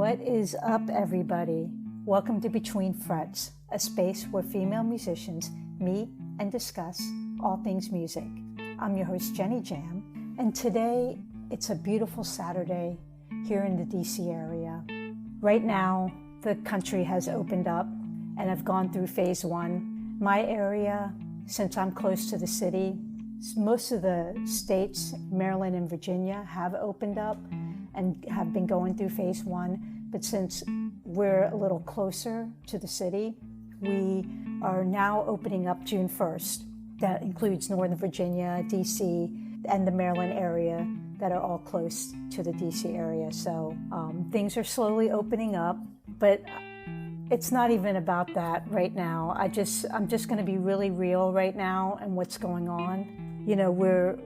What is up, everybody? Welcome to Between Frets, a space where female musicians meet and discuss all things music. I'm your host, Jenny Jam, and today it's a beautiful Saturday here in the DC area. Right now, the country has opened up and I've gone through phase one. My area, since I'm close to the city, most of the states, Maryland and Virginia, have opened up and have been going through phase one. But since we're a little closer to the city, we are now opening up June 1st. That includes Northern Virginia, DC, and the Maryland area that are all close to the DC area. So things are slowly opening up, but it's not even about that right now. I'm just going to be really real right now and what's going on. You know, we're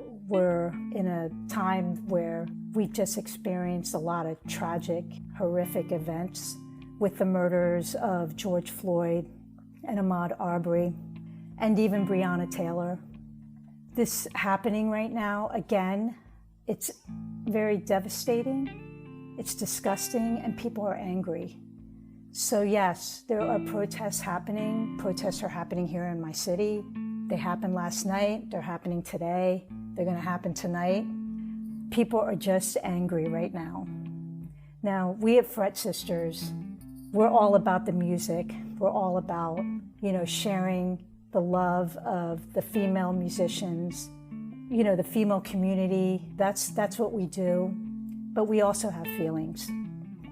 in a time where we've just experienced a lot of tragic, horrific events with the murders of George Floyd and Ahmaud Arbery and even Breonna Taylor. This happening right now, again, it's very devastating, it's disgusting, and people are angry. So yes, there are protests happening. Protests are happening here in my city. They happened last night, they're happening today, they're gonna happen tonight. People are just angry right now. Now, we at Fret Sisters, we're all about the music. We're all about, sharing the love of the female musicians, the female community. That's what we do. But we also have feelings.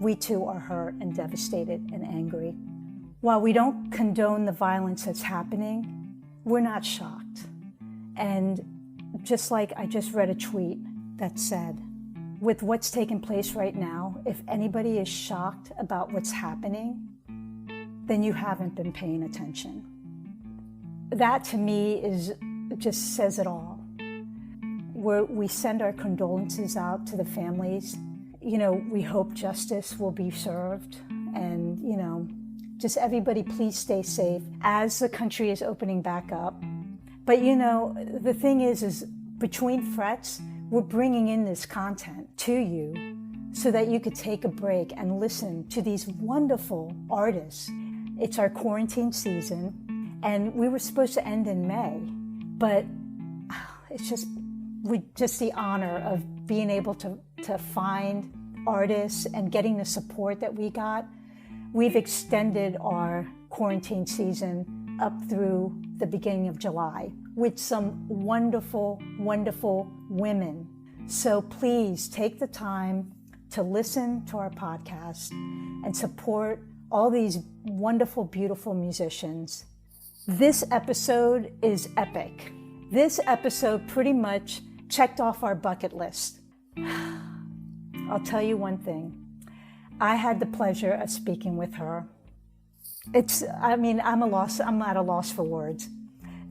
We too are hurt and devastated and angry. While we don't condone the violence that's happening, we're not shocked. And just like I just read a tweet that said, with what's taking place right now, if anybody is shocked about what's happening, then you haven't been paying attention. That to me just says it all. We send our condolences out to the families. We hope justice will be served, and just everybody please stay safe as the country is opening back up. But the thing is Between Frets, we're bringing in this content to you so that you could take a break and listen to these wonderful artists. It's our quarantine season, and we were supposed to end in May, but it's just the honor of being able to find artists and getting the support that we got. We've extended our quarantine season up through the beginning of July with some wonderful, wonderful women. So please take the time to listen to our podcast and support all these wonderful, beautiful musicians. This episode is epic. This episode pretty much checked off our bucket list. I'll tell you one thing. I had the pleasure of speaking with her. I'm at a loss for words.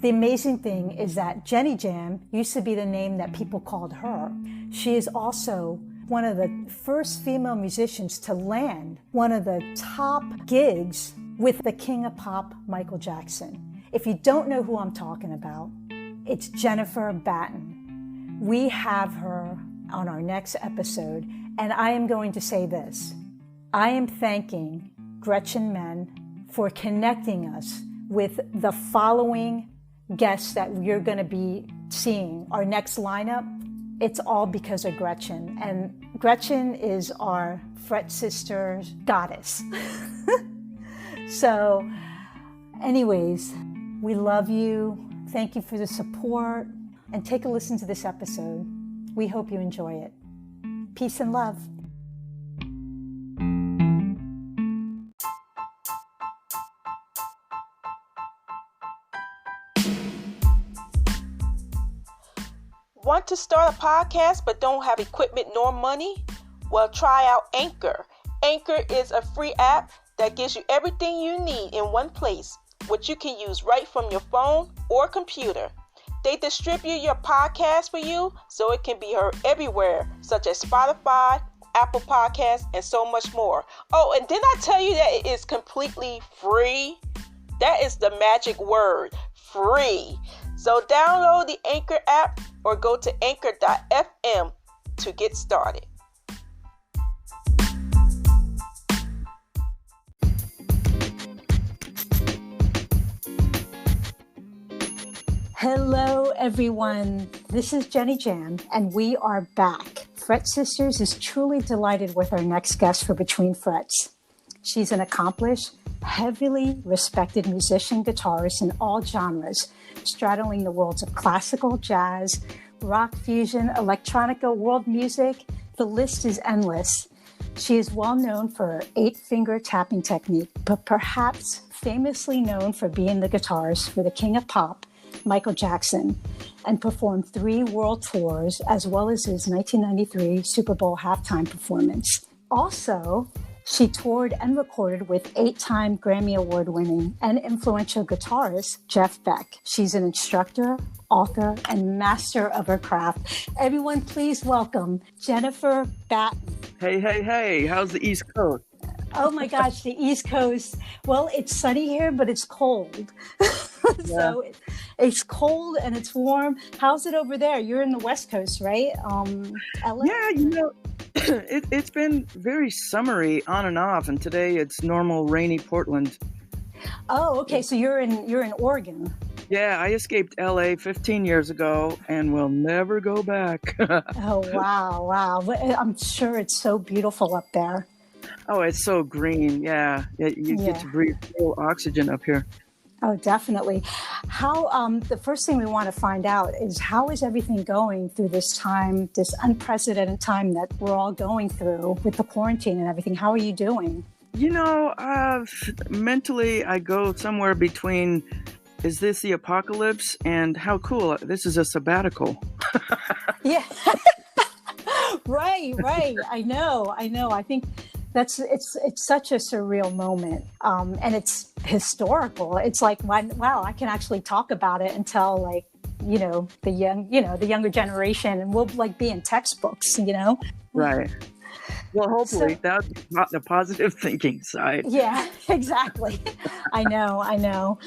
The amazing thing is that Jenny Jam used to be the name that people called her. She is also one of the first female musicians to land one of the top gigs with the king of pop, Michael Jackson. If you don't know who I'm talking about, it's Jennifer Batten. We have her on our next episode, and I am going to say this. I am thanking Gretchen Menn for connecting us with the following guests that we're going to be seeing. Our next lineup, it's all because of Gretchen. And Gretchen is our Fret Sisters goddess. So, anyways, we love you. Thank you for the support. And take a listen to this episode. We hope you enjoy it. Peace and love. Want to start a podcast but don't have equipment nor money? Well, try out Anchor. Anchor is a free app that gives you everything you need in one place, which you can use right from your phone or computer. They distribute your podcast for you so it can be heard everywhere, such as Spotify, Apple Podcasts, and so much more. Oh, and didn't I tell you that it is completely free? That is the magic word, free. So download the Anchor app or go to anchor.fm to get started. Hello, everyone. This is Jenny Jam, and we are back. Fret Sisters is truly delighted with our next guest for Between Frets. She's an accomplished, heavily respected musician guitarist in all genres, straddling the worlds of classical, jazz, rock fusion, electronica, world music. The list is endless. She is well known for her 8-finger tapping technique, but perhaps famously known for being the guitarist for the King of Pop, Michael Jackson, and performed 3 world tours, as well as his 1993 Super Bowl halftime performance. Also, she toured and recorded with 8-time Grammy Award-winning and influential guitarist Jeff Beck. She's an instructor, author, and master of her craft. Everyone, please welcome Jennifer Batten. Hey, how's the East Coast? Oh my gosh, the East Coast. Well, it's sunny here, but it's cold. So it's cold and it's warm. How's it over there? You're in the West Coast, right? LA? Yeah, it's been very summery on and off, and today it's normal rainy Portland. Oh, okay. So you're in Oregon. Yeah, I escaped LA 15 years ago and will never go back. Oh, wow. I'm sure it's so beautiful up there. Oh, it's so green. Yeah. You get to breathe real oxygen up here. Oh, definitely. How, the first thing we want to find out is how is everything going through this time, this unprecedented time that we're all going through with the quarantine and everything? How are you doing? Mentally, I go somewhere between, is this the apocalypse? And how cool, this is a sabbatical. Yeah. Right. I know. I think it's such a surreal moment, and it's historical. It's like, wow, I can actually talk about it and tell the younger generation, and we'll be in textbooks, Right. Well, hopefully that's not the positive thinking side. Yeah, exactly. I know.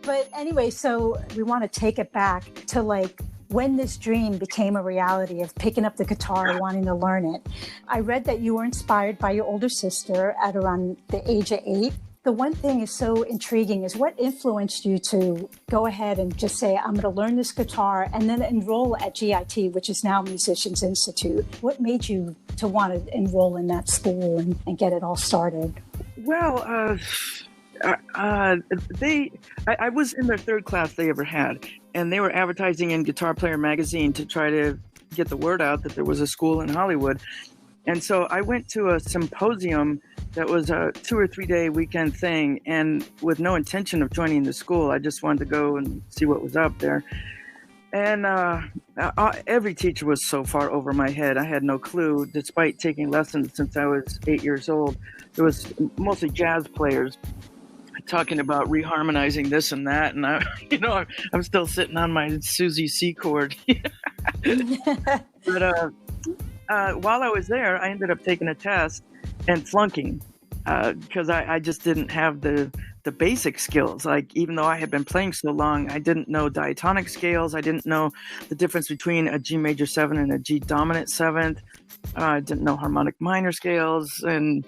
But anyway, so we want to take it back to when this dream became a reality of picking up the guitar and wanting to learn it. I read that you were inspired by your older sister at around the age of 8. The one thing is so intriguing is what influenced you to go ahead and just say, I'm going to learn this guitar and then enroll at GIT, which is now Musicians Institute. What made you to want to enroll in that school and get it all started? Well, I was in their 3rd class they ever had, and they were advertising in Guitar Player magazine to try to get the word out that there was a school in Hollywood. And so I went to a symposium that was a 2 or 3 day weekend thing, and with no intention of joining the school, I just wanted to go and see what was up there. And every teacher was so far over my head. I had no clue, despite taking lessons since I was 8 years old. It was mostly jazz players talking about reharmonizing this and that, and I'm still sitting on my Susie C chord. But while I was there, I ended up taking a test and flunking because I just didn't have the basic skills. Like, even though I had been playing so long, I didn't know diatonic scales. I didn't know the difference between a G major 7 and a G dominant 7th. I didn't know harmonic minor scales, and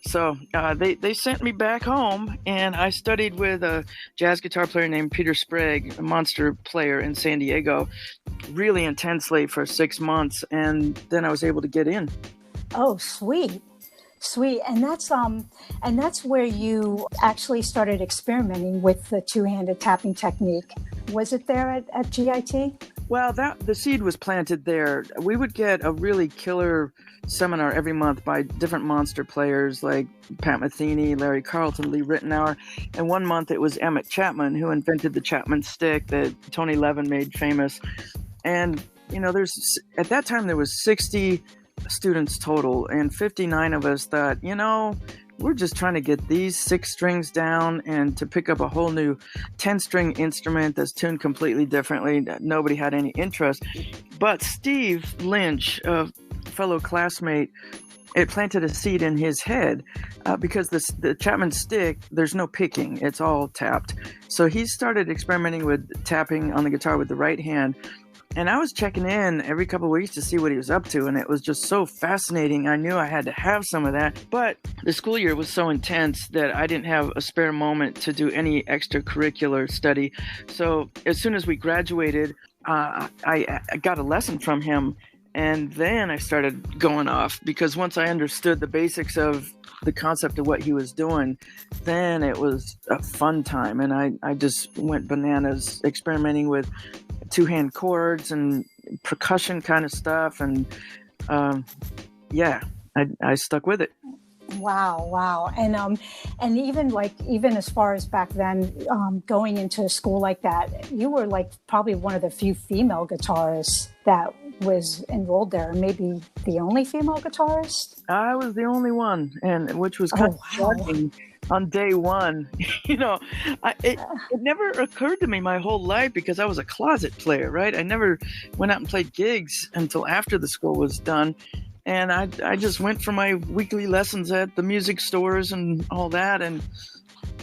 so they sent me back home, and I studied with a jazz guitar player named Peter Sprague, a monster player in San Diego, really intensely for 6 months, and then I was able to get in. Oh, sweet. And that's where you actually started experimenting with the 2-handed tapping technique. Was it there at GIT? Well, the seed was planted there. We would get a really killer seminar every month by different monster players like Pat Metheny, Larry Carlton, Lee Ritenour. And one month it was Emmett Chapman, who invented the Chapman stick that Tony Levin made famous. And, at that time there was 60 students total, and 59 of us thought, we're just trying to get these 6 strings down and to pick up a whole new 10-string instrument that's tuned completely differently. Nobody had any interest. But Steve Lynch, a fellow classmate, it planted a seed in his head because the Chapman stick, there's no picking. It's all tapped. So he started experimenting with tapping on the guitar with the right hand. And I was checking in every couple of weeks to see what he was up to, and it was just so fascinating. I knew I had to have some of that, but the school year was so intense that I didn't have a spare moment to do any extracurricular study. So as soon as we graduated, I got a lesson from him, and then I started going off, because once I understood the basics of the concept of what he was doing, then it was a fun time. And I just went bananas experimenting with two-hand chords and percussion kind of stuff. And I stuck with it. Wow. And even as far as back then, going into a school like that, you were like probably one of the few female guitarists that was enrolled there, maybe the only female guitarist. I was the only one, and which was kind of shocking on day one. It never occurred to me my whole life, because I was a closet player, right? I never went out and played gigs until after the school was done. And I just went for my weekly lessons at the music stores and all that. And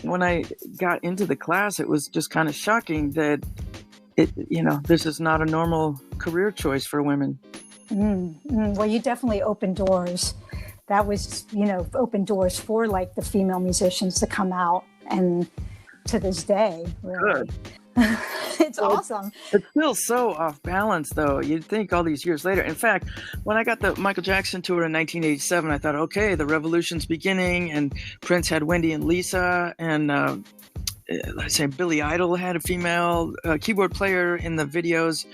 when I got into the class, it was just kind of shocking that this is not a normal career choice for women. Well, you definitely opened doors. That was, opened doors for like the female musicians to come out, and to this day, really. Good. It's awesome. It's still so off balance, though. You'd think all these years later. In fact, when I got the Michael Jackson tour in 1987, I thought, okay, the revolution's beginning, and Prince had Wendy and Lisa, and let's say Billy Idol had a female keyboard player in the videos.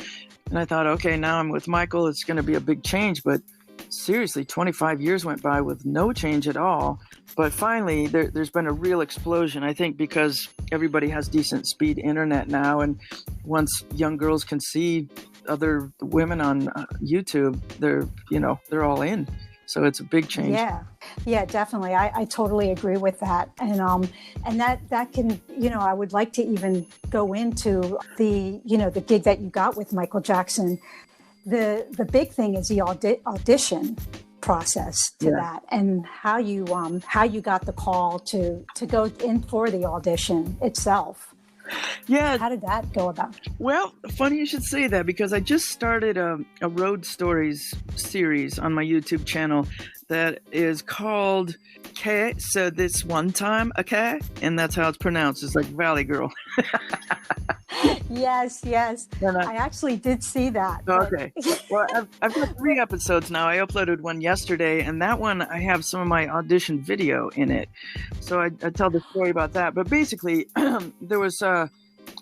And I thought, okay, now I'm with Michael. It's going to be a big change. But seriously, 25 years went by with no change at all. But finally, there's been a real explosion, I think, because everybody has decent speed internet now. And once young girls can see other women on YouTube, they're all in. So it's a big change. Yeah, definitely. I totally agree with that. And that can, I would like to even go into the gig that you got with Michael Jackson. The big thing is the audition process to that, and how you got the call to go in for the audition itself. Yeah. How did that go about? Well, funny you should say that, because I just started a Road Stories series on my YouTube channel that is called K. So this one time, okay, and that's how it's pronounced. It's like Valley Girl. Yes. I actually did see that. Okay. Well, I've got 3 episodes now. I uploaded one yesterday, and that one I have some of my audition video in it. So I tell the story about that. But basically, there was a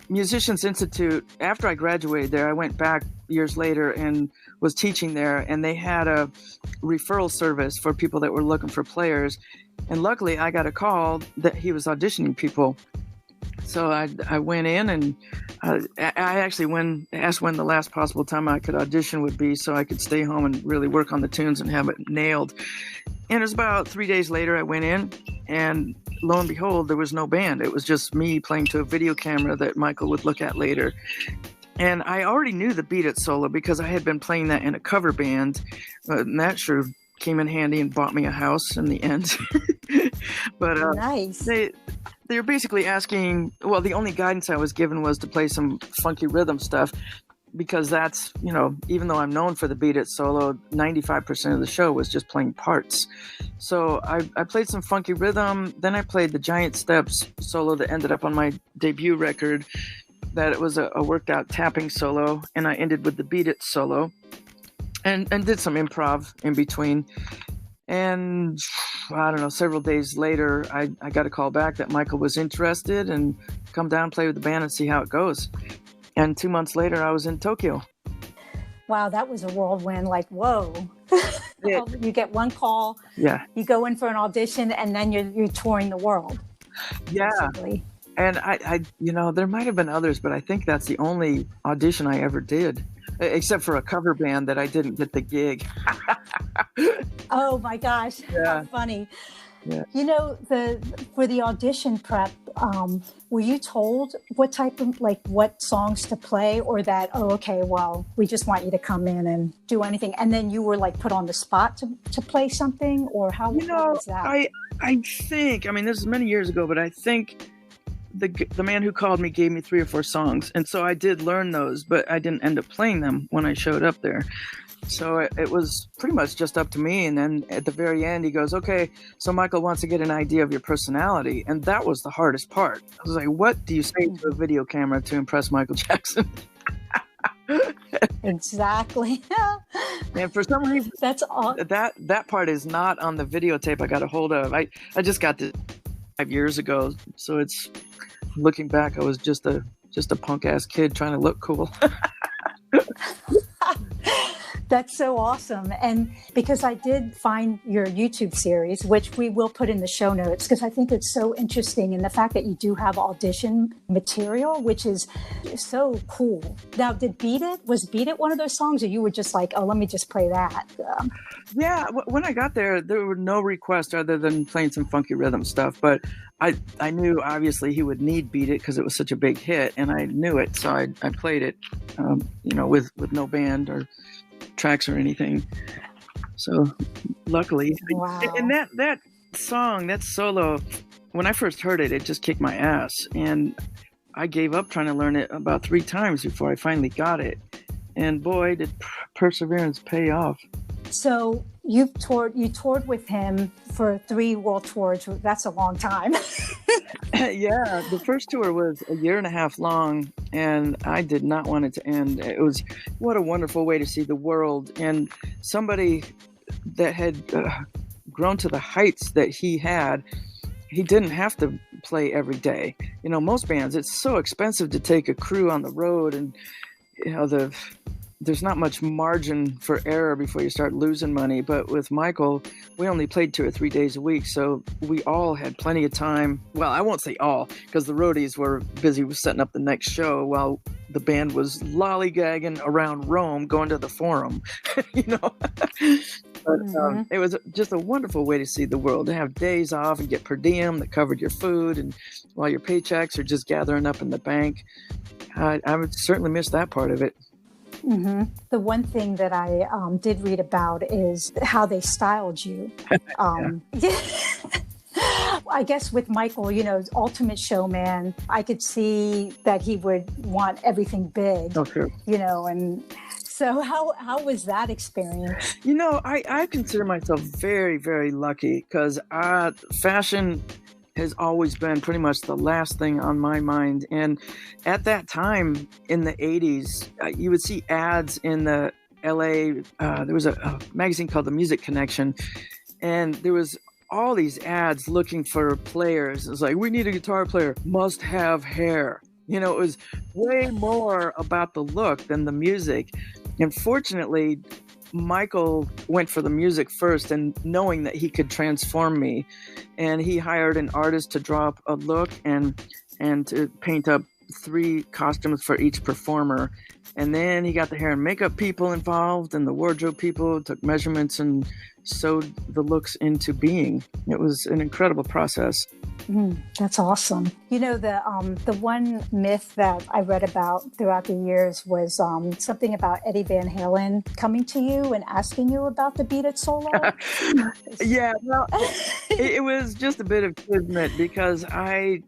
Musicians Institute. After I graduated there, I went back years later and was teaching there, and they had a referral service for people that were looking for players. And luckily, I got a call that he was auditioning people. So I went in, and I actually asked when the last possible time I could audition would be, so I could stay home and really work on the tunes and have it nailed. And it was about 3 days later I went in, and lo and behold, there was no band. It was just me playing to a video camera that Michael would look at later. And I already knew the Beat It solo because I had been playing that in a cover band, and that sure came in handy and bought me a house in the end. But nice. They were basically asking, well, the only guidance I was given was to play some funky rhythm stuff, because that's, even though I'm known for the Beat It solo, 95% of the show was just playing parts. So I played some funky rhythm, then I played the Giant Steps solo that ended up on my debut record, that it was a worked out tapping solo, and I ended with the Beat It solo, and did some improv in between. And I don't know, several days later, I got a call back that Michael was interested and come down, play with the band, and see how it goes. And 2 months later, I was in Tokyo. Wow, that was a whirlwind. Like, whoa. You get one call, you go in for an audition, and then you're touring the world. Yeah. Basically. And I there might have been others, but I think that's the only audition I ever did, except for a cover band that I didn't get the gig. Oh my gosh, how funny. Yeah. For the audition prep, were you told what songs to play, or that, we just want you to come in and do anything, and then you were like put on the spot to play something, or how was that? I think, this is many years ago, but I think the man who called me gave me 3 or 4 songs, and so I did learn those, but I didn't end up playing them when I showed up there. So it was pretty much just up to me. And then at the very end, he goes, okay, so Michael wants to get an idea of your personality. And that was the hardest part. I was like, what do you say to a video camera to impress Michael Jackson? Exactly. And for some reason, that's all. That part is not on the videotape I got a hold of. I just got this 5 years ago. So it's, looking back, I was just a punk ass kid trying to look cool. That's so awesome. And because I did find your YouTube series, which we will put in the show notes, because I think it's so interesting. And the fact that you do have audition material, which is so cool. Now, was Beat It one of those songs, or you were just like, oh, let me just play that? Yeah, when I got there were no requests other than playing some funky rhythm stuff. But I knew obviously he would need Beat It because it was such a big hit, and I knew it. So I played it, with no band or tracks or anything. So luckily, wow. And that song, that solo, when I first heard it, it just kicked my ass, and I gave up trying to learn it about 3 times before I finally got it. And boy, did perseverance pay off. So you toured with him for 3 world tours. That's a long time. Yeah, the first tour was 1.5 years long, and I did not want it to end. It was, what a wonderful way to see the world. And somebody that had grown to the heights that he had, he didn't have to play every day. Most bands, it's so expensive to take a crew on the road, and there's not much margin for error before you start losing money. But with Michael, we only played 2 or 3 days a week, so we all had plenty of time. Well, I won't say all, because the roadies were busy with setting up the next show while the band was lollygagging around Rome, going to the Forum, But it was just a wonderful way to see the world, to have days off and get per diem that covered your food, and while your paychecks are just gathering up in the bank. I would certainly miss that part of it. Mm-hmm. The one thing that I did read about is how they styled you. I guess with Michael, ultimate showman, I could see that he would want everything big. Oh, sure. And so how was that experience? I consider myself very, very lucky, because fashion has always been pretty much the last thing on my mind. And at that time in the 80s, you would see ads in the LA. There was a magazine called The Music Connection, and there was all these ads looking for players. It was like, we need a guitar player, must have hair. It was way more about the look than the music. And fortunately, Michael went for the music first, and knowing that he could transform me, and he hired an artist to draw up a look and to paint up 3 costumes for each performer. And then he got the hair and makeup people involved, and the wardrobe people took measurements and sewed the looks into being. It was an incredible process. That's awesome. The one myth that I read about throughout the years was something about Eddie Van Halen coming to you and asking you about the Beat It solo. Yeah, well, it was just a bit of kismet, because it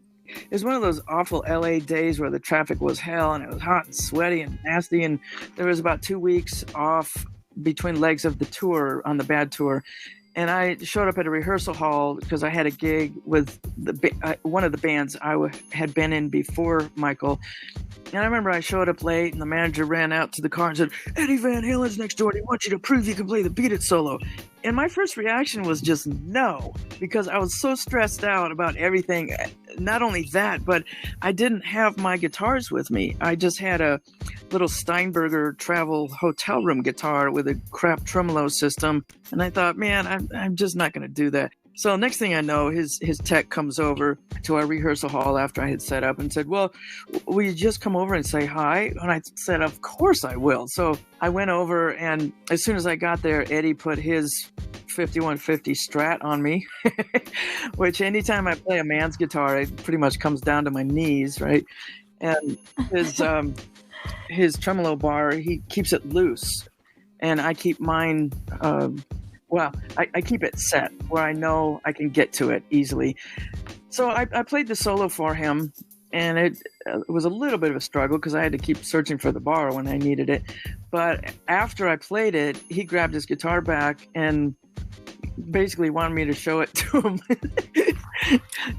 was one of those awful LA days where the traffic was hell, and it was hot and sweaty and nasty, and there was about 2 weeks off between legs of the tour, on the bad tour. And I showed up at a rehearsal hall because I had a gig with one of the bands I had been in before Michael. And I remember I showed up late, and the manager ran out to the car and said, Eddie Van Halen's next door, and he wants you to prove you can play the Beat It solo. And my first reaction was just no, because I was so stressed out about everything. Not only that, but I didn't have my guitars with me. I just had a little Steinberger travel hotel room guitar with a crap tremolo system. And I thought, man, I'm just not going to do that. So next thing I know, his tech comes over to our rehearsal hall after I had set up and said, well, will you just come over and say hi? And I said, of course I will. So I went over, and as soon as I got there, Eddie put his 5150 Strat on me, which anytime I play a man's guitar, it pretty much comes down to my knees, right? And his tremolo bar, he keeps it loose, and I keep mine I keep it set where I know I can get to it easily. So I played the solo for him, and it was a little bit of a struggle because I had to keep searching for the bar when I needed it. But after I played it, he grabbed his guitar back and basically wanted me to show it to him.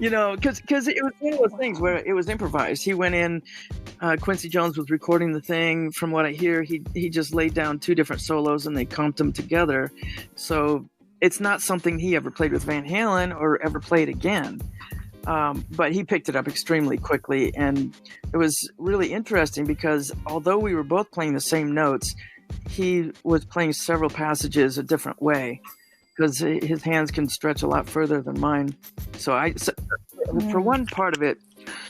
Because it was one of those things where it was improvised. He went in, Quincy Jones was recording the thing. From what I hear, he just laid down 2 different solos and they comped them together. So it's not something he ever played with Van Halen or ever played again. But he picked it up extremely quickly, and it was really interesting because although we were both playing the same notes, he was playing several passages a different way because his hands can stretch a lot further than mine. So for one part of it,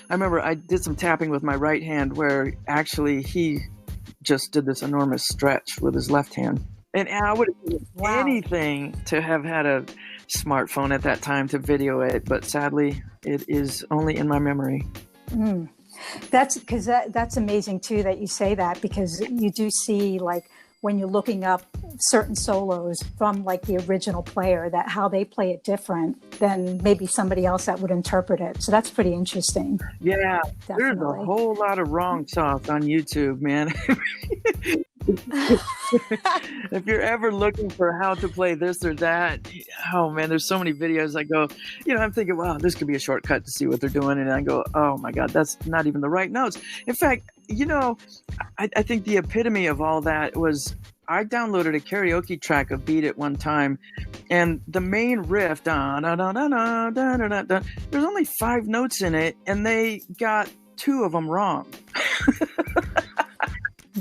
I remember I did some tapping with my right hand where actually he just did this enormous stretch with his left hand. And I would have given anything to have had a smartphone at that time to video it, but sadly, it is only in my memory. That's amazing too that you say that, because you do see, like, when you're looking up certain solos from like the original player, that how they play it different than maybe somebody else that would interpret it. So that's pretty interesting. Yeah, definitely. There's a whole lot of wrong sauce on YouTube, man. If you're ever looking for how to play this or that, oh man, there's so many videos. I go, I'm thinking, wow, this could be a shortcut to see what they're doing. And I go, oh my God, that's not even the right notes. In fact, I think the epitome of all that was I downloaded a karaoke track of Beat It one time, and the main riff, da, da, da, da, da, da, da, da, there's only 5 notes in it, and they got 2 of them wrong.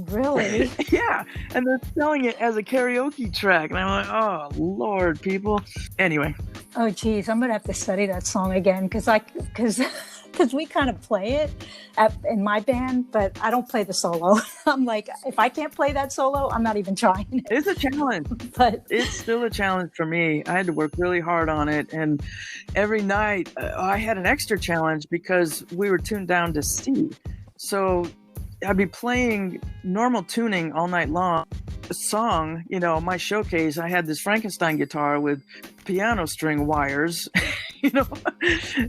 Really? Yeah, and they're selling it as a karaoke track, and I'm like, oh Lord, people. Anyway. Oh geez, I'm gonna have to study that song again because we kind of play it in my band, but I don't play the solo. I'm like, if I can't play that solo, I'm not even trying it. It's a challenge, but it's still a challenge for me. I had to work really hard on it, and every night I had an extra challenge because we were tuned down to C. So I'd be playing normal tuning all night long. The song, my showcase, I had this Frankenstein guitar with piano string wires,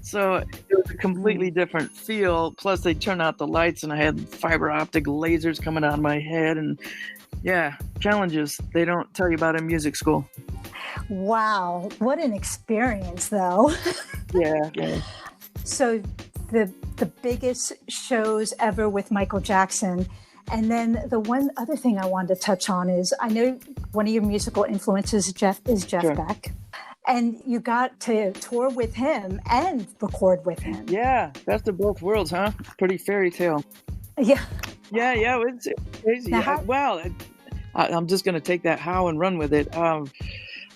so it was a completely different feel. Plus they turned out the lights and I had fiber optic lasers coming out of my head, and yeah, challenges they don't tell you about in music school. Wow, what an experience though. Yeah. So the biggest shows ever with Michael Jackson. And then the one other thing I wanted to touch on is, I know one of your musical influences is Jeff Sure. Beck. And you got to tour with him and record with him. Yeah, best of both worlds, huh? Pretty fairy tale. Yeah. Yeah, it's crazy. Well, I'm just going to take that how and run with it.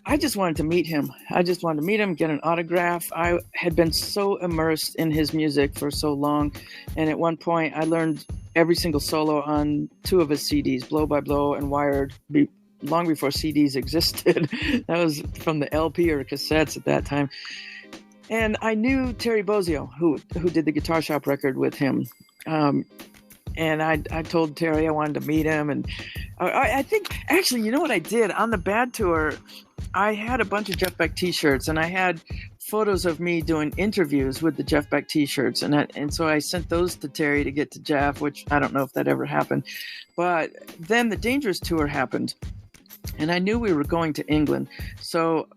I just wanted to meet him. Get an autograph. I had been so immersed in his music for so long. And at one point, I learned every single solo on 2 of his CDs, Blow by Blow and Wired, long before CDs existed. That was from the LP or cassettes at that time. And I knew Terry Bozzio, who did the Guitar Shop record with him. And I told Terry I wanted to meet him. And I think, actually, you know what I did? On the Bad Tour, I had a bunch of Jeff Beck t-shirts, and I had photos of me doing interviews with the Jeff Beck t-shirts. And so I sent those to Terry to get to Jeff, which I don't know if that ever happened. But then the Dangerous Tour happened, and I knew we were going to England. So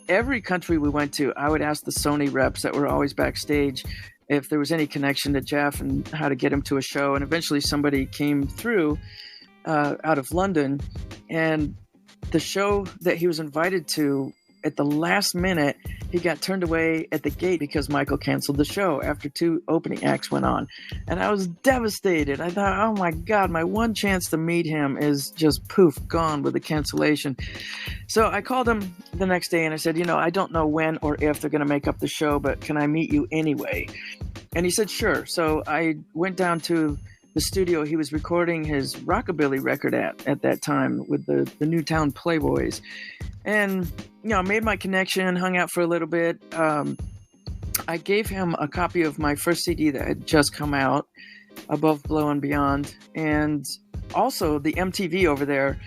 every country we went to, I would ask the Sony reps that were always backstage if there was any connection to Jeff and how to get him to a show. And eventually somebody came through out of London, and the show that he was invited to, at the last minute, he got turned away at the gate because Michael canceled the show after 2 opening acts went on. And I was devastated. I thought, oh my God, my one chance to meet him is just poof, gone with the cancellation. So I called him the next day and I said, I don't know when or if they're going to make up the show, but can I meet you anyway? And he said, sure. So I went down to the studio he was recording his rockabilly record at that time with the Newtown Playboys. And, made my connection, hung out for a little bit. I gave him a copy of my first CD that had just come out, Above, Below, and Beyond. And also the MTV over there,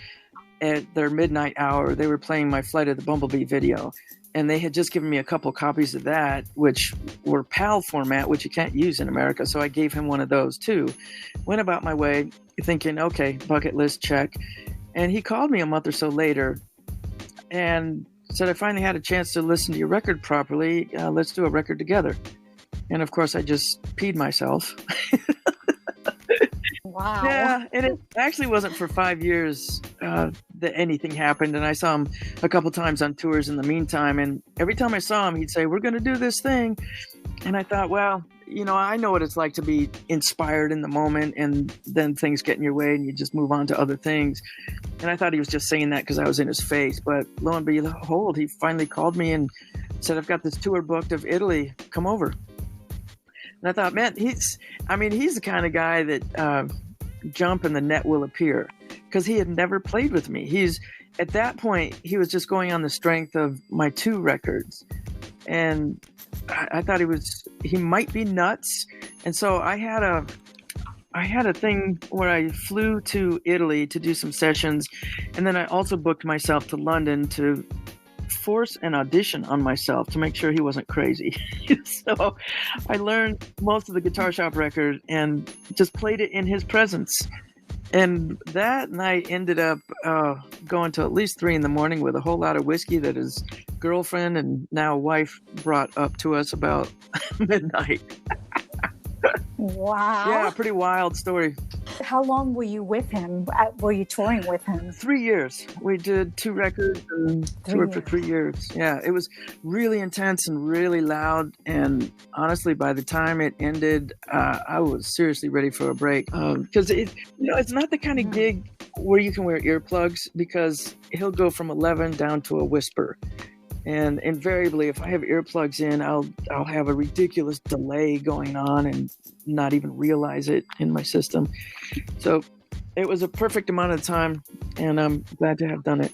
at their midnight hour, they were playing my Flight of the Bumblebee video. And they had just given me a couple copies of that, which were PAL format, which you can't use in America. So I gave him one of those too. Went about my way thinking, okay, bucket list check. And he called me a month or so later and said, I finally had a chance to listen to your record properly. Let's do a record together. And of course, I just peed myself. Wow. Yeah, and it actually wasn't for 5 years that anything happened. And I saw him a couple times on tours in the meantime. And every time I saw him, he'd say, we're going to do this thing. And I thought, well, I know what it's like to be inspired in the moment and then things get in your way and you just move on to other things. And I thought he was just saying that because I was in his face. But lo and behold, he finally called me and said, I've got this tour booked of Italy. Come over. And I thought, man, he's the kind of guy that jump and the net will appear, because he had never played with me. At that point, he was just going on the strength of my 2 records. And I thought he might be nuts. And so I had a thing where I flew to Italy to do some sessions. And then I also booked myself to London to force an audition on myself to make sure he wasn't crazy. So I learned most of the Guitar Shop record and just played it in his presence. And that night ended up going to at least 3 a.m. with a whole lot of whiskey that his girlfriend and now wife brought up to us about midnight. Wow. Yeah, pretty wild story. How long were you with him? Were you touring with him? 3 years. We did 2 records and toured for 3 years. Yeah, it was really intense and really loud. And honestly, by the time it ended, I was seriously ready for a break. Because it's not the kind of gig where you can wear earplugs, because he'll go from 11 down to a whisper. And invariably, if I have earplugs in, I'll have a ridiculous delay going on and not even realize it in my system. So it was a perfect amount of time, and I'm glad to have done it.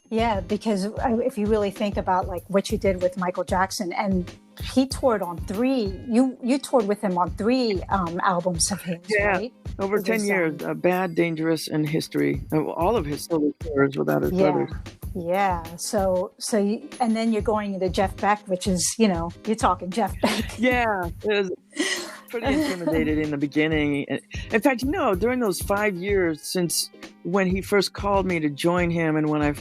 Yeah, because if you really think about like what you did with Michael Jackson, and he toured on 3, you toured with him on 3 albums of his, right? Over 10 years, Bad, Dangerous, and History. All of his solo tours without his brothers. Yeah. So and then you're going into Jeff Beck, which is, you're talking Jeff Beck. Yeah. It was pretty intimidated in the beginning. In fact, during those 5 years since when he first called me to join him, and when I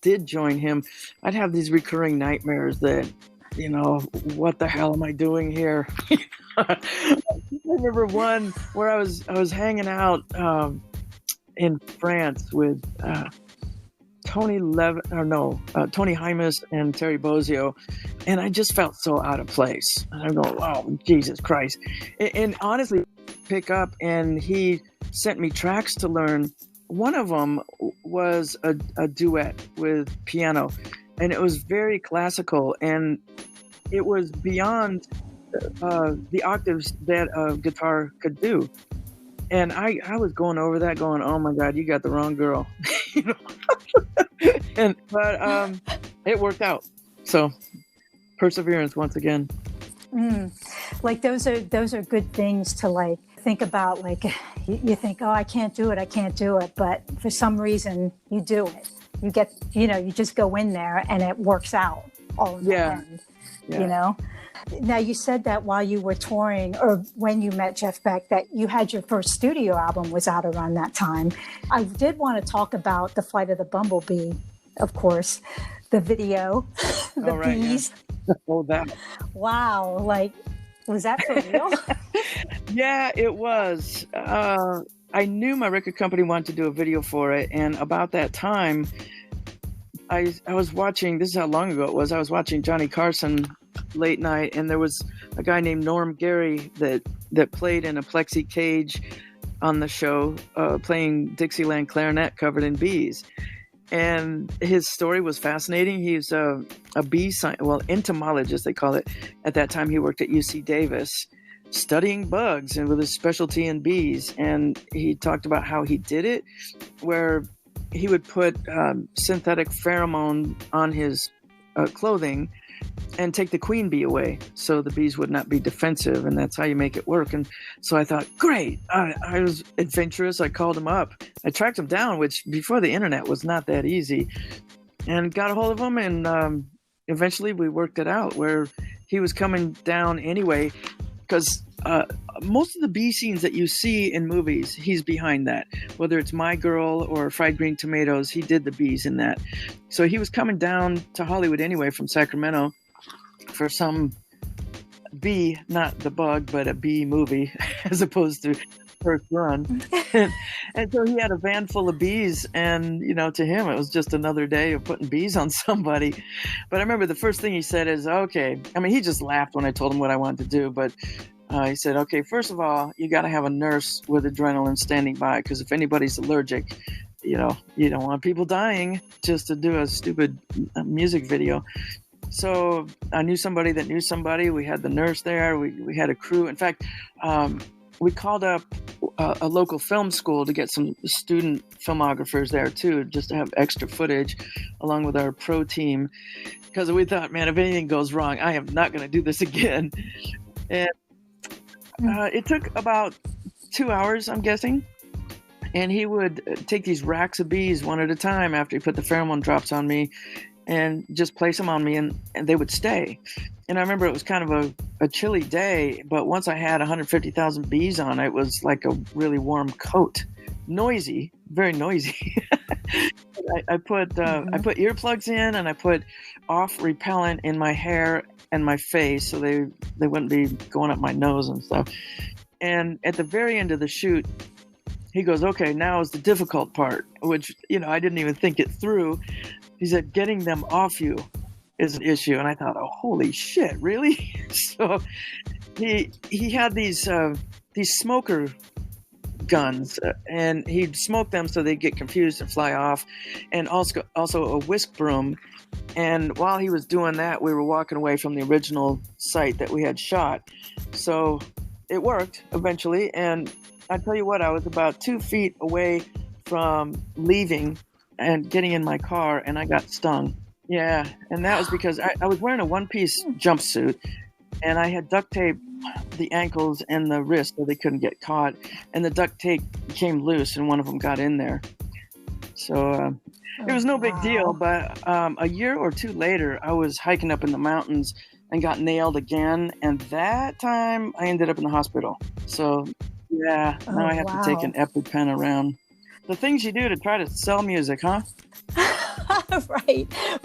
did join him, I'd have these recurring nightmares that, what the hell am I doing here? I remember one where I was hanging out in France with Tony Hymas and Terry Bozzio, and I just felt so out of place. And I go, oh, Jesus Christ. And honestly, pick up, and he sent me tracks to learn. One of them was a duet with piano, and it was very classical, and it was beyond the octaves that a guitar could do. And I was going over that going, oh my God, you got the wrong girl. But it worked out. So perseverance once again. Like those are good things to like think about. Like you think, oh, I can't do it. But for some reason you do it. You get, you just go in there and it works out all in the end, Now, you said that while you were touring, or when you met Jeff Beck, that you had your first studio album was out around that time. I did want to talk about The Flight of the Bumblebee, of course, the video, the bees. Yeah. Oh, that. Wow. Like, was that for real? Yeah, it was. I knew my record company wanted to do a video for it. And about that time, I was watching, this is how long ago it was, I was watching Johnny Carson late night, and there was a guy named Norm Gary that played in a plexi cage on the show, playing Dixieland clarinet covered in bees. And his story was fascinating. He's a bee entomologist, they call it. At that time, he worked at UC Davis, studying bugs and with his specialty in bees. And he talked about how he did it, where he would put synthetic pheromone on his clothing, and take the queen bee away so the bees would not be defensive, and that's how you make it work. And so I thought, great. I was adventurous. I called him up. I tracked him down, which before the internet was not that easy, and got a hold of him, and eventually we worked it out where he was coming down anyway, because most of the bee scenes that you see in movies, he's behind that. Whether it's My Girl or Fried Green Tomatoes, he did the bees in that. So he was coming down to Hollywood anyway from Sacramento for some bee, not the bug, but a bee movie, as opposed to First Run. And so he had a van full of bees, and to him it was just another day of putting bees on somebody. But I remember the first thing he said is, okay, I mean, he just laughed when I told him what I wanted to do, but he said, okay, first of all, you got to have a nurse with adrenaline standing by, because if anybody's allergic, you don't want people dying just to do a stupid music video. So I knew somebody that knew somebody. We had the nurse there. We had a crew. In fact, we called up a local film school to get some student filmographers there too, just to have extra footage along with our pro team, because we thought, man, if anything goes wrong, I am not going to do this again. And it took about 2 hours, I'm guessing. And he would take these racks of bees one at a time after he put the pheromone drops on me, and just place them on me, and they would stay. And I remember it was kind of a chilly day, but once I had 150,000 bees on, it was like a really warm coat. Noisy, very noisy. I put earplugs in, and I put off repellent in my hair and my face, so they wouldn't be going up my nose and stuff. And at the very end of the shoot, he goes, okay, now is the difficult part, which, I didn't even think it through. He said, getting them off you is an issue. And I thought, oh, holy shit, really? So he had these smoker guns, and he'd smoke them so they'd get confused and fly off, and also a whisk broom. And while he was doing that, we were walking away from the original site that we had shot. So it worked eventually. And I tell you what, I was about 2 feet away from leaving and getting in my car, and I got stung. Yeah, and that was because I was wearing a one-piece jumpsuit, and I had duct tape the ankles and the wrist so they couldn't get caught, and the duct tape came loose, and one of them got in there. So it was no big deal, but a year or two later, I was hiking up in the mountains and got nailed again, and that time I ended up in the hospital. So yeah, now I have to take an EpiPen around. The things you do to try to sell music, huh?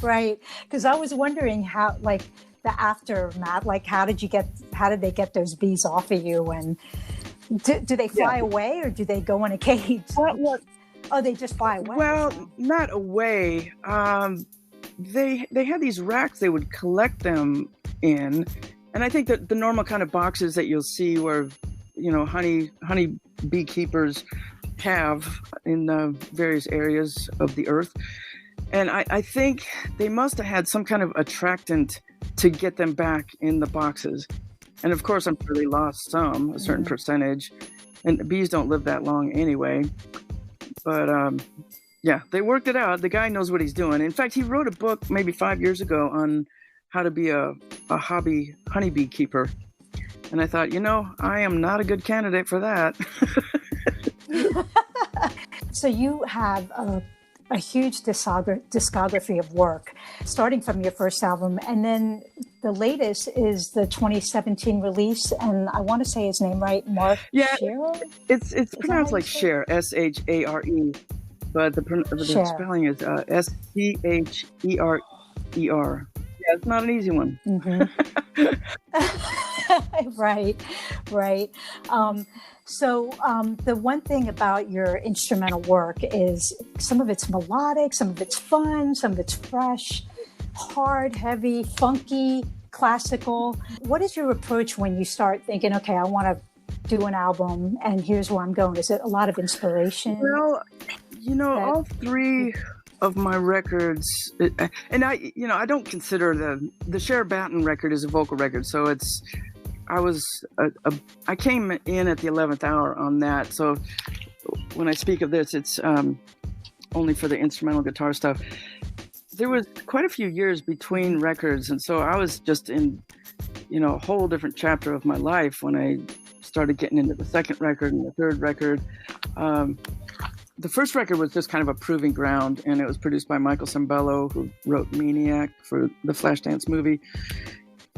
Right. Because I was wondering how, like, the aftermath, like, how did they get those bees off of you? And do they fly away, or do they go in a cage? Well, oh, they just fly away. Well, not away. They had these racks they would collect them in. And I think that the normal kind of boxes that you'll see where, honey beekeepers have in various areas of the earth. And I think they must have had some kind of attractant to get them back in the boxes. And of course, I'm sure they lost a certain percentage. And bees don't live that long anyway. But they worked it out. The guy knows what he's doing. In fact, he wrote a book maybe 5 years ago on how to be a hobby honeybee keeper. And I thought, I am not a good candidate for that. So you have a huge discography of work, starting from your first album. And then the latest is the 2017 release. And I want to say his name right, Mark Share? It's pronounced like Share, Share. But the spelling is Scherer. Yeah, it's not an easy one. Mm-hmm. Right. So the one thing about your instrumental work is some of it's melodic, some of it's fun, some of it's fresh, hard, heavy, funky, classical. What is your approach when you start thinking, okay, I want to do an album and here's where I'm going? Is it a lot of inspiration? Well, all three of my records, and I don't consider the Cher Batten record as a vocal record, so I came in at the 11th hour on that. So when I speak of this, it's only for the instrumental guitar stuff. there was quite a few years between records, and so I was just in, a whole different chapter of my life when I started getting into the second record and the third record. The first record was just kind of a proving ground, and it was produced by Michael Sembello, who wrote Maniac for the Flashdance movie.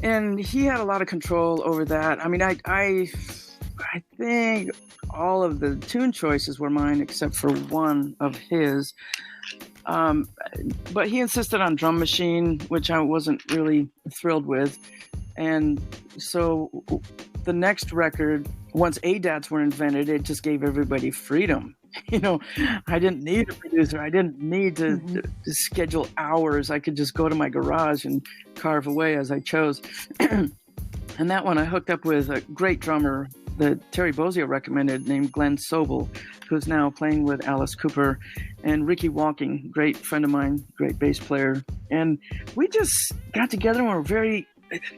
And he had a lot of control over that. I mean, I think all of the tune choices were mine except for one of his. But he insisted on Drum Machine, which I wasn't really thrilled with. And so the next record, once ADATs were invented, it just gave everybody freedom. I didn't need a producer. I didn't need to schedule hours. I could just go to my garage and carve away as I chose. And that one I hooked up with a great drummer that Terry Bozzio recommended named Glenn Sobel, who's now playing with Alice Cooper, and Ricky Walking, great friend of mine, great bass player. And we just got together and were very,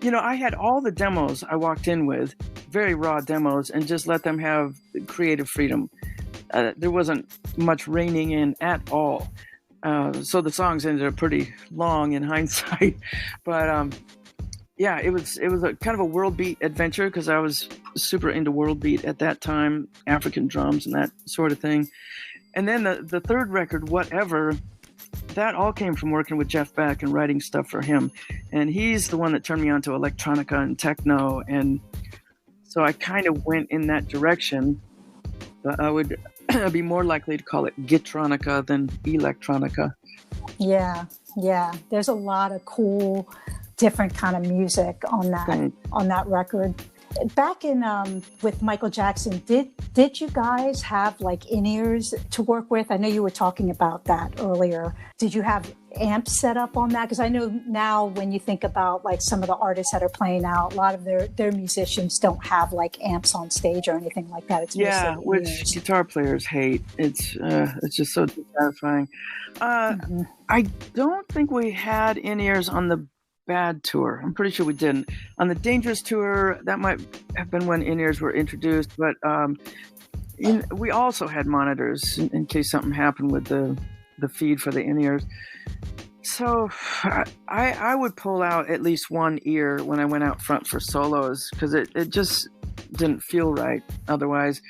I had all the demos I walked in with, very raw demos, and just let them have creative freedom. There wasn't much reining in at all. So the songs ended up pretty long in hindsight. But yeah, it was a kind of a world beat adventure because I was super into world beat at that time, African drums and that sort of thing. And then the third record, Whatever, that all came from working with Jeff Beck and writing stuff for him. And he's the one that turned me on to electronica and techno. And so I kind of went in that direction. But I would be more likely to call it Gitronica than electronica. Yeah. There's a lot of cool, different kind of music on that record. Back in with Michael Jackson, did you guys have like in-ears to work with? I know you were talking about that earlier. Did you have amps set up on that? Because I know now when you think about like some of the artists that are playing out, a lot of their musicians don't have like amps on stage or anything like that. It's which guitar players hate. It's just so dissatisfying. I don't think we we had in-ears on the Bad tour. I'm pretty sure we didn't. On the Dangerous tour, that might have been when in-ears were introduced, but we also had monitors in case something happened with the feed for the in-ears. So I would pull out at least one ear when I went out front for solos because it just didn't feel right otherwise.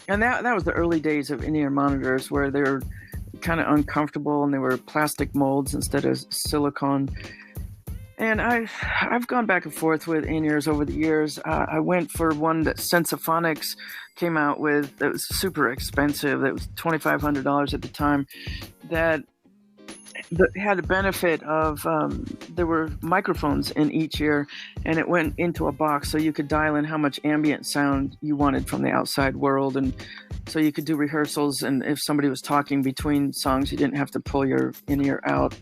And that was the early days of in-ear monitors where they were kind of uncomfortable and they were plastic molds instead of silicone. And I've gone back and forth with in-ears over the years. I went for one that Sensophonics came out with that was super expensive. That was $2,500 at the time. That had a benefit of there were microphones in each ear, and it went into a box so you could dial in how much ambient sound you wanted from the outside world, and so you could do rehearsals, and if somebody was talking between songs you didn't have to pull your in-ear out.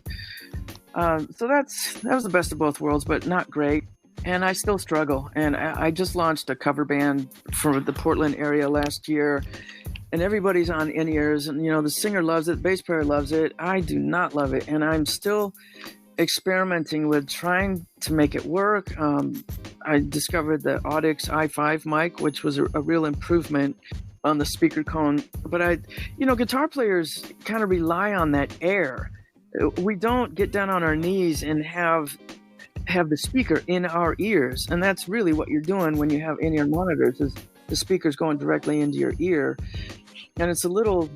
So that was the best of both worlds, but not great. And I still struggle. And I just launched a cover band for the Portland area last year, and everybody's on in-ears, and the singer loves it, the bass player loves it. I do not love it, and I'm still experimenting with trying to make it work. I discovered the Audix i5 mic, which was a real improvement on the speaker cone. But guitar players kind of rely on that air. We don't get down on our knees and have the speaker in our ears, and that's really what you're doing when you have in-ear monitors. Is the speaker's going directly into your ear, and it's a little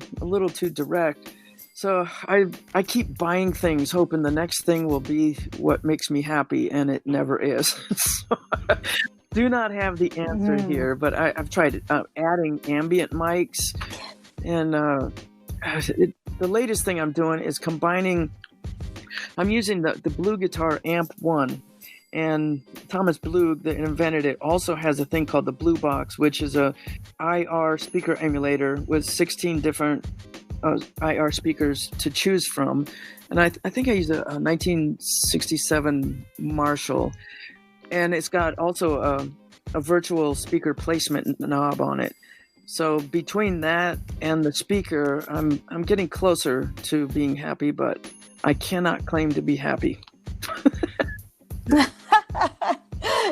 too direct. So I keep buying things, hoping the next thing will be what makes me happy, and it never is. So, do not have the answer here, but I've tried adding ambient mics, and the latest thing I'm doing is combining. I'm using the Blue Guitar Amp 1, and Thomas Blue, that invented it, also has a thing called the Blue Box, which is a IR speaker emulator with 16 different IR speakers to choose from. And I think I use a 1967 Marshall, and it's got also a virtual speaker placement knob on it. So between that and the speaker, I'm getting closer to being happy, but I cannot claim to be happy.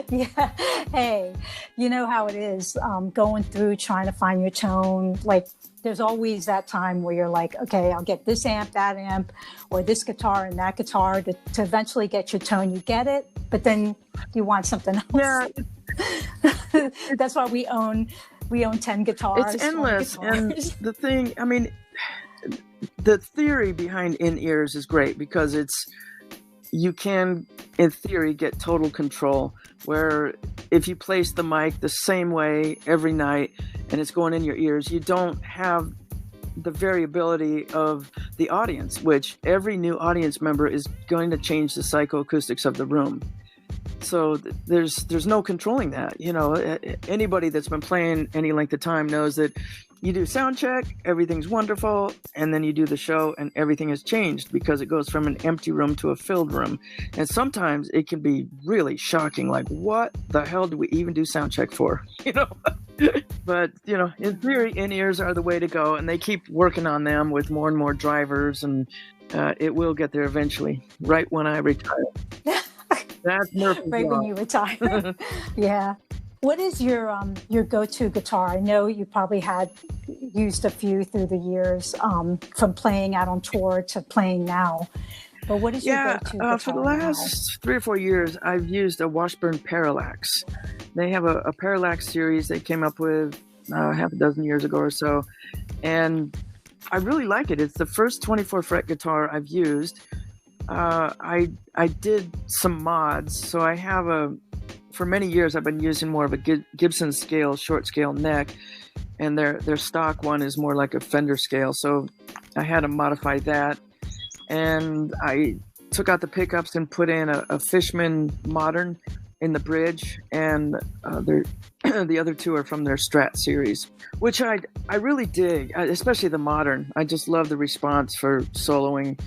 Yeah. Hey, you know how it is, going through trying to find your tone. Like there's always that time where you're like, okay, I'll get this amp, that amp, or this guitar and that guitar to eventually get your tone. You get it, but then you want something else. Yeah. That's why we own 10 guitars. It's endless. And the thing, I mean, the theory behind in-ears is great because you can, in theory, get total control, where if you place the mic the same way every night and it's going in your ears, you don't have the variability of the audience, which every new audience member is going to change the psychoacoustics of the room. So there's no controlling that. You know, anybody that's been playing any length of time knows that you do sound check, everything's wonderful, and then you do the show and everything has changed because it goes from an empty room to a filled room. And sometimes it can be really shocking, like, what the hell do we even do sound check for? You know? But, you know, in theory, in-ears are the way to go, and they keep working on them with more and more drivers, and it will get there eventually, right when I retire. That's Murphy's right Law. when you retire. Yeah. What is your go-to guitar? I know you probably had used a few through the years, from playing out on tour to playing now. But what is your go-to guitar for the last 3 or 4 years, I've used a Washburn Parallax. They have a Parallax series they came up with half a dozen years ago or so, and I really like it. It's the first 24 fret guitar I've used. I did some mods, so I have for many years I've been using more of a Gibson scale, short scale neck, and their stock one is more like a Fender scale, so I had to modify that, and I took out the pickups and put in a Fishman Modern in the bridge, and the other two are from their Strat series, which I really dig, especially the Modern. I just love the response for soloing.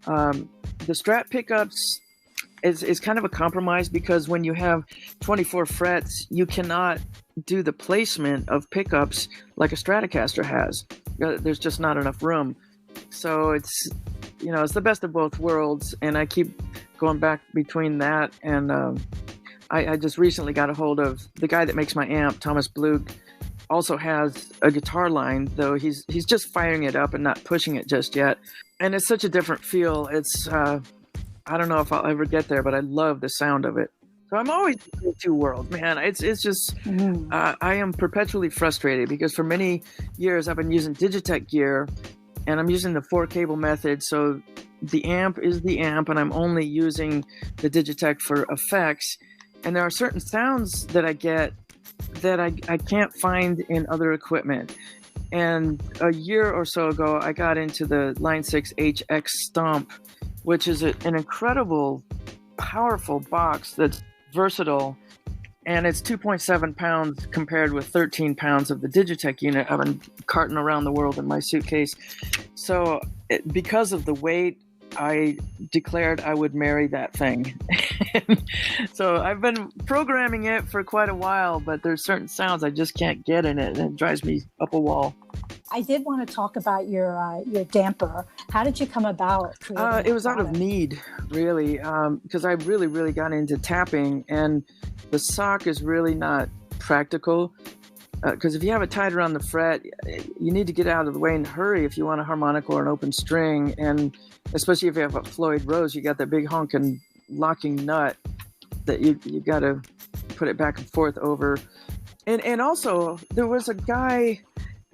The Strat pickups is kind of a compromise because when you have 24 frets, you cannot do the placement of pickups like a Stratocaster has. There's just not enough room. So it's the best of both worlds, and I keep going back between that and I just recently got a hold of the guy that makes my amp, Thomas Blug. Also has a guitar line, though he's just firing it up and not pushing it just yet. And it's such a different feel. It's I don't know if I'll ever get there, but I love the sound of it. So I'm always in two worlds, man. It's just I am perpetually frustrated because for many years I've been using Digitech gear, and I'm using the 4-cable method. So the amp is the amp, and I'm only using the Digitech for effects. And there are certain sounds that I get that I can't find in other equipment. And a year or so ago, I got into the Line 6 HX Stomp, which is an incredible, powerful box that's versatile. And it's 2.7 pounds compared with 13 pounds of the Digitech unit I've been carting around the world in my suitcase. So because of the weight, I declared I would marry that thing. So I've been programming it for quite a while, but there's certain sounds I just can't get in it, and it drives me up a wall. I did want to talk about your damper. How did you come about? It was out of need, really, because I really, really got into tapping, and the sock is really not practical. Because if you have it tied around the fret, you need to get out of the way and hurry if you want a harmonica or an open string. And especially if you have a Floyd Rose, you got that big honking locking nut that you got to put it back and forth over. And also, there was a guy,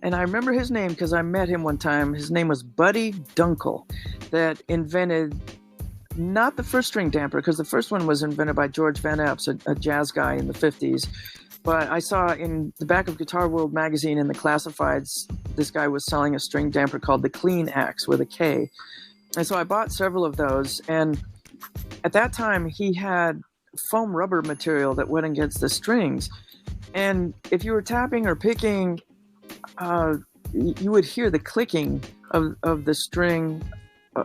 and I remember his name because I met him one time. His name was Buddy Dunkel, that invented not the first string damper, because the first one was invented by George Van Epps, a jazz guy in the 50s. But I saw in the back of Guitar World magazine in the classifieds, this guy was selling a string damper called the Clean Axe with a K. And so I bought several of those. And at that time, he had foam rubber material that went against the strings. And if you were tapping or picking, you would hear the clicking of the string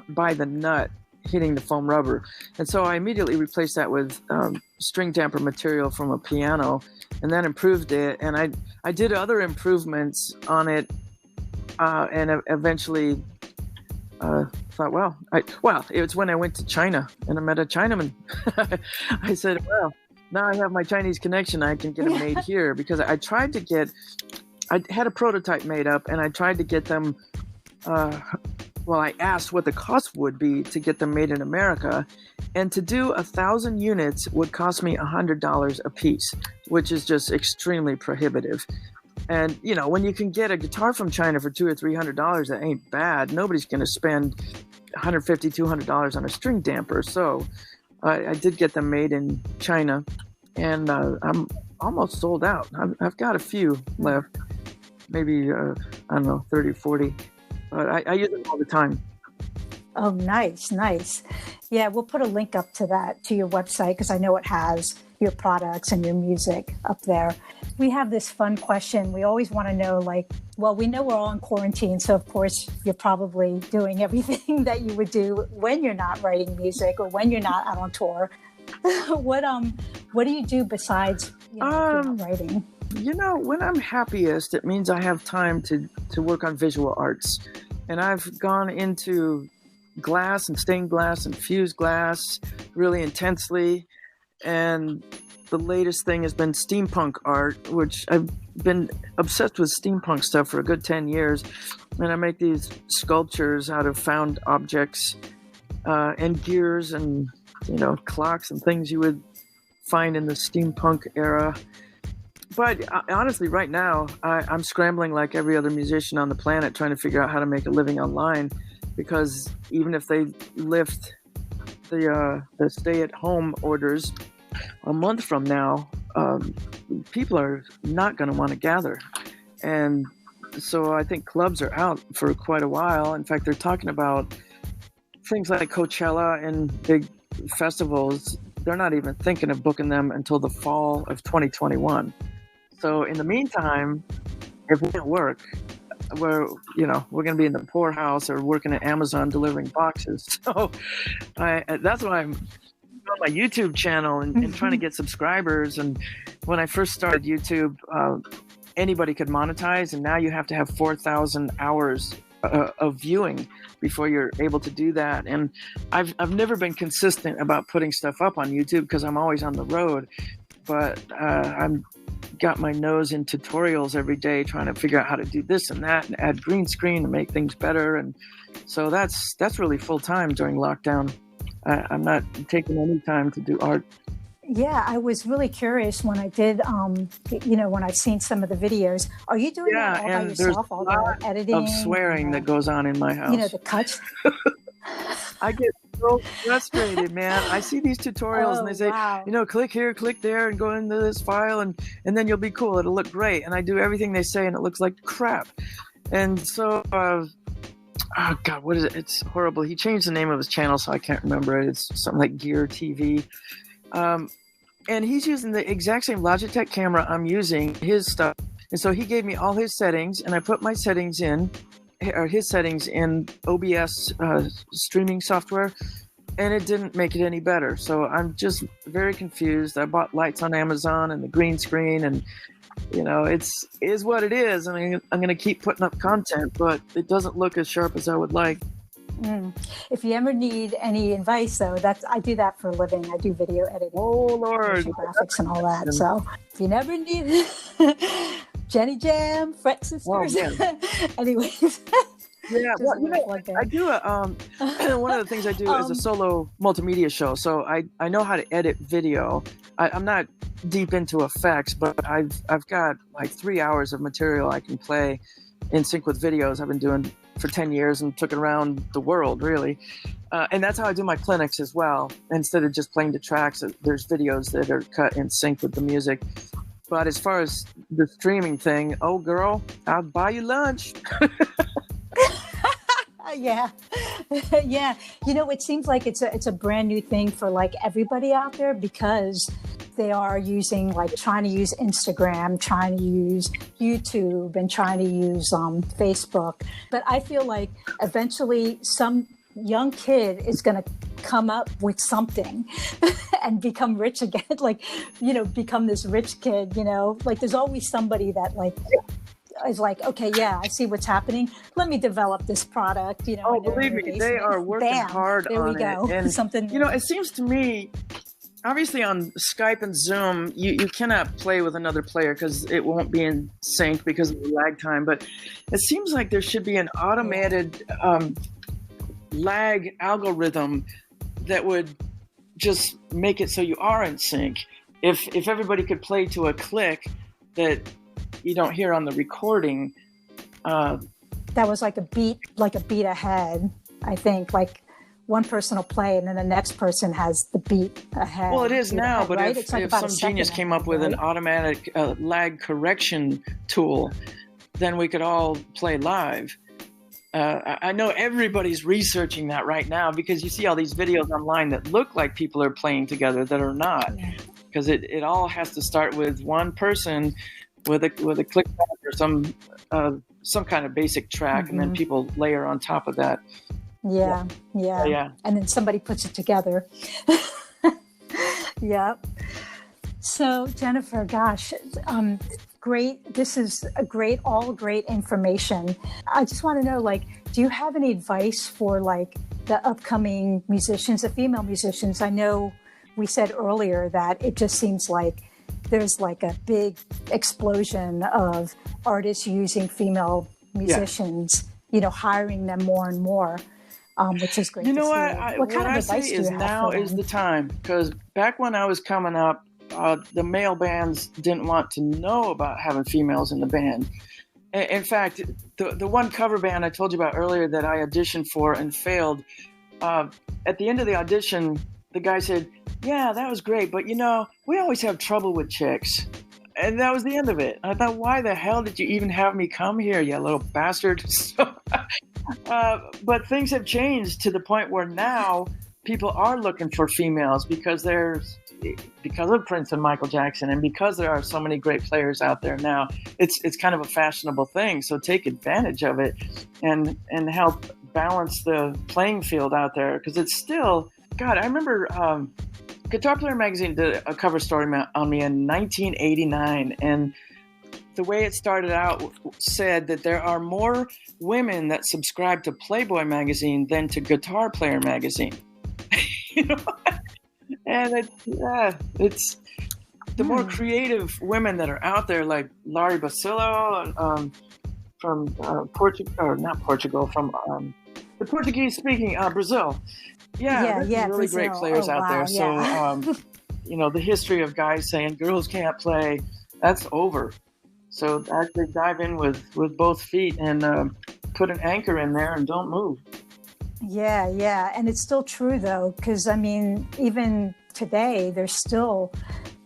by the nut hitting the foam rubber. And so I immediately replaced that with string damper material from a piano, and then improved it. And I did other improvements on it, and eventually thought, well, it's when I went to China and I met a Chinaman. I said, well, now I have my Chinese connection, I can get it made here, because I tried to get I had a prototype made up, and I tried to get them. I asked what the cost would be to get them made in America, and to do 1,000 units would cost me $100 a piece, which is just extremely prohibitive. And when you can get a guitar from China for $200 or $300, that ain't bad. Nobody's going to spend $150, $200 on a string damper. So I did get them made in China, and I'm almost sold out. I've got a few left, maybe, 30 or 40. But I use them all the time. Oh, nice. Yeah, we'll put a link up to your website, because I know it has your products and your music up there. We have this fun question. We always want to know, we know we're all in quarantine, so of course you're probably doing everything that you would do when you're not writing music or when you're not out on tour. What do you do besides if you're not writing? When I'm happiest, it means I have time to work on visual arts. And I've gone into glass and stained glass and fused glass really intensely. And the latest thing has been steampunk art, which I've been obsessed with steampunk stuff for a good 10 years. And I make these sculptures out of found objects and gears and, clocks and things you would find in the steampunk era. But honestly, right now, I'm scrambling like every other musician on the planet, trying to figure out how to make a living online, because even if they lift the stay-at-home orders a month from now, people are not going to want to gather. And so I think clubs are out for quite a while. In fact, they're talking about things like Coachella and big festivals. They're not even thinking of booking them until the fall of 2021. So in the meantime, if we don't work, we're going to be in the poorhouse or working at Amazon delivering boxes. So that's why I'm on my YouTube channel and trying to get subscribers. And when I first started YouTube, anybody could monetize, and now you have to have 4,000 hours of viewing before you're able to do that. And I've never been consistent about putting stuff up on YouTube because I'm always on the road. But I'm got my nose in tutorials every day, trying to figure out how to do this and that and add green screen to make things better. And so that's really full time during lockdown. I'm not taking any time to do art. Yeah, I was really curious when I did, when I've seen some of the videos. Are you doing that all by yourself, all the editing? Of swearing that goes on in my house. The cuts. I get so frustrated, man. I see these tutorials and they say, wow. Click here, click there, and go into this file, and then you'll be cool. It'll look great. And I do everything they say, and it looks like crap. And so, oh God, what is it? It's horrible. He changed the name of his channel, so I can't remember it. It's something like Gear TV. And he's using the exact same Logitech camera I'm using, his stuff. And so he gave me all his settings, and I put my settings in, or his settings in OBS streaming software, and it didn't make it any better. So I'm just very confused. I bought lights on Amazon and the green screen, and it is what it is. I mean, I'm going to keep putting up content, but it doesn't look as sharp as I would like. If you ever need any advice, though, I do that for a living. I do video editing, Lord, graphics, and all that. So if you never need Jenny Jam, Fret Sisters, anyways. Yeah, I do one of the things I do is a solo multimedia show. So I know how to edit video. I'm not deep into effects, but I've got like 3 hours of material I can play in sync with videos I've been doing for 10 years and took it around the world, really. And that's how I do my clinics as well. Instead of just playing the tracks, there's videos that are cut in sync with the music. But as far as the streaming thing, oh, girl, I'll buy you lunch. Yeah. Yeah. It seems like it's a brand new thing for like everybody out there, because they are using, trying to use Instagram, trying to use YouTube, and trying to use Facebook. But I feel like eventually some young kid is going to come up with something and become rich again, become this rich kid, there's always somebody that is like, okay, yeah, I see what's happening. Let me develop this product, Oh, believe me, they are working hard on it. There we go. And, something. It seems to me obviously on Skype and Zoom, you cannot play with another player because it won't be in sync because of the lag time. But it seems like there should be an automated lag algorithm that would just make it so you are in sync. If everybody could play to a click that you don't hear on the recording. That was like a beat ahead, I think. Like one person will play and then the next person has the beat ahead. Well, it is now, ahead, but right? if some genius came up with an automatic lag correction tool, then we could all play live. I know everybody's researching that right now because you see all these videos online that look like people are playing together that are not. Because it all has to start with one person with a click or some kind of basic track, and then people layer on top of that. Yeah. And then somebody puts it together. Yeah. So Jennifer, gosh, great. This is all great information. I just want to know, like, do you have any advice for like the upcoming musicians, the female musicians? I know we said earlier that it just seems like there's like a big explosion of artists using female musicians, hiring them more and more, which is great. You know what kind of advice do you have now is the time, because back when I was coming up, the male bands didn't want to know about having females in the band. In fact, the one cover band I told you about earlier that I auditioned for and failed, at the end of the audition, the guy said, "Yeah, that was great, but we always have trouble with chicks." And that was the end of it. I thought, why the hell did you even have me come here, you little bastard? But things have changed to the point where now people are looking for females because of Prince and Michael Jackson, and because there are so many great players out there now, it's kind of a fashionable thing. So take advantage of it and help balance the playing field out there, because it's still, God, I remember Guitar Player Magazine did a cover story on me in 1989, and the way it started out said that there are more women that subscribe to Playboy Magazine than to Guitar Player Magazine. And it's the more creative women that are out there, like Laurie Basillo from Portugal, or not Portugal, from the Portuguese-speaking Brazil. There's really Brazil. Great players out there. Yeah. So, the history of guys saying girls can't play, that's over. So actually dive in with both feet and put an anchor in there and don't move. Yeah. And it's still true, though, because, I mean, even today, there's still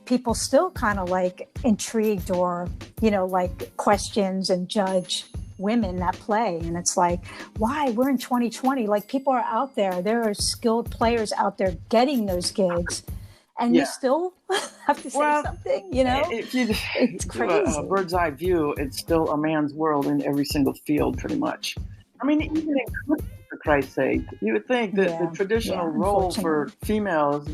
people still kind of like intrigued or, like questions and judge women that play. And it's like, why? We're in 2020. Like, people are out there. There are skilled players out there getting those gigs. And you still have to say something, If you it's crazy. A bird's eye view, it's still a man's world in every single field, pretty much. I mean, even in cooking, for Christ's sake, you would think that the traditional role for females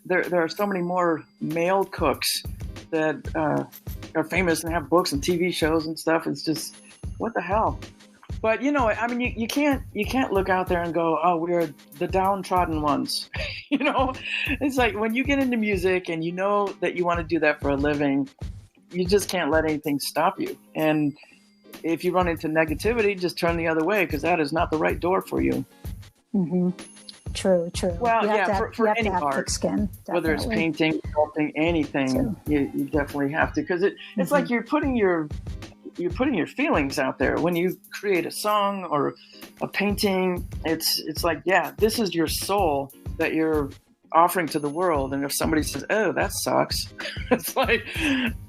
there are so many more male cooks that are famous and have books and TV shows and stuff. It's just, what the hell? But you can't look out there and go, oh, we're the downtrodden ones. It's like when you get into music and you know that you want to do that for a living, you just can't let anything stop you. And if you run into negativity, just turn the other way, because that is not the right door for you. Mm-hmm. True. Well, for any art, skin, whether it's painting, sculpting, anything, you definitely have to, because it's like you're putting your feelings out there when you create a song or a painting. It's like, this is your soul that you're offering to the world. And if somebody says, "Oh, that sucks," it's like,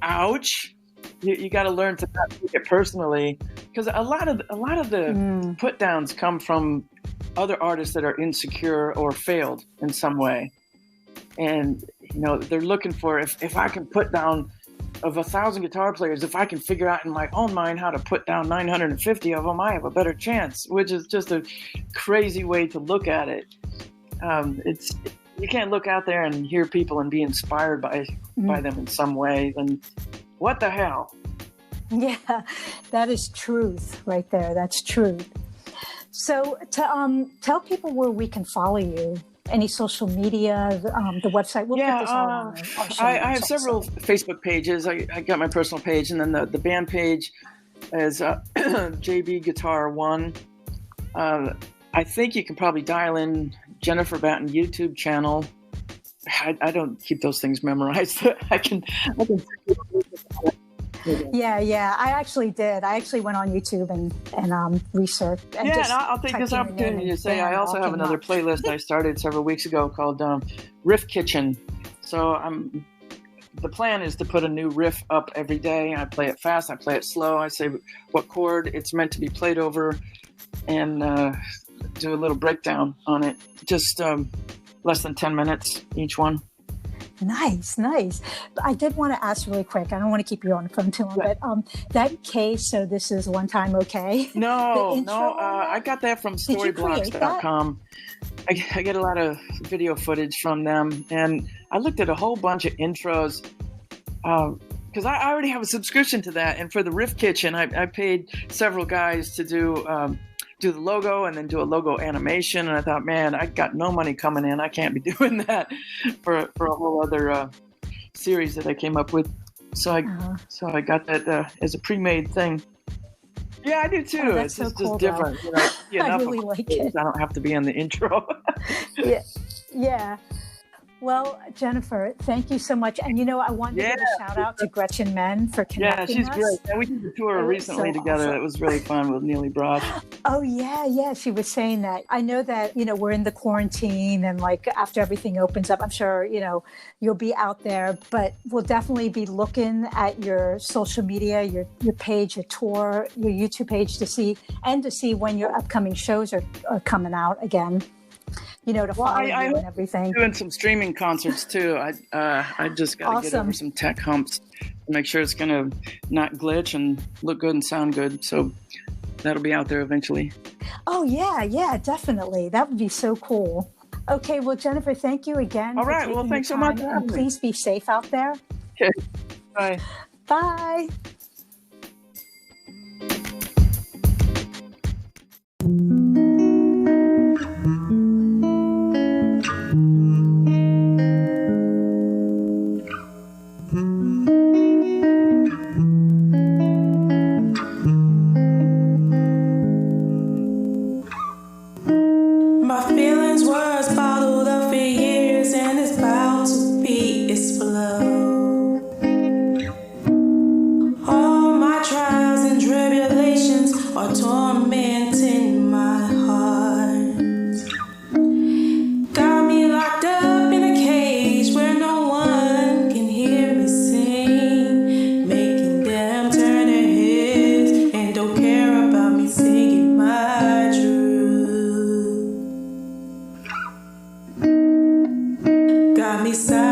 ouch. You got to learn to not take it personally, because a lot of the put downs come from other artists that are insecure or failed in some way, and they're looking for, if I can put down, of 1,000 guitar players, if I can figure out in my own mind how to put down 950 of them, I have a better chance, which is just a crazy way to look at it. You can't look out there and hear people and be inspired by them in some way. Then what the hell? Yeah, that is truth right there. That's truth. So to tell people where we can follow you, any social media, the website. We'll put this all on our show I notes have several also. Facebook pages. I got my personal page, and then the band page is JB Guitar One. I think you can probably dial in Jennifer Batten YouTube channel. I don't keep those things memorized. I can. Yeah. I actually did. I actually went on YouTube and researched. And And I'll take this opportunity to say I also have another playlist I started several weeks ago called Riff Kitchen. So the plan is to put a new riff up every day. I play it fast. I play it slow. I say what chord it's meant to be played over, and do a little breakdown on it. Just less than 10 minutes each one. Nice. I did want to ask really quick. I don't want to keep you on the phone too long, but that case, so this is one time okay? No. I got that from storyblocks.com. I get a lot of video footage from them, and I looked at a whole bunch of intros because I already have a subscription to that. And for the Riff Kitchen, I paid several guys to do the logo and then do a logo animation. And I thought, man, I got no money coming in. I can't be doing that for a whole other series that I came up with. So I got that as a pre-made thing. Yeah, I do too. That's it's so cool, just different. You know, I really like it. I don't have to be in the intro. Yeah. Well, Jennifer, thank you so much. And I wanted to give a shout out to Gretchen Menn for connecting she's us. great. Yeah, we did a tour recently together. Awesome. It was really fun with Neely Brosh. Oh, yeah. She was saying that. I know that, we're in the quarantine and like after everything opens up, I'm sure, you'll be out there, but we'll definitely be looking at your social media, your page, your tour, your YouTube page to see when your upcoming shows are coming out again. To follow you and everything. Doing some streaming concerts too. I just got to get over some tech humps to make sure it's going to not glitch and look good and sound good. So that'll be out there eventually. Oh, yeah, definitely. That would be so cool. Okay, well, Jennifer, thank you again. All right, well, thanks so much. And please be safe out there. Okay, bye. Bye. Got me sad.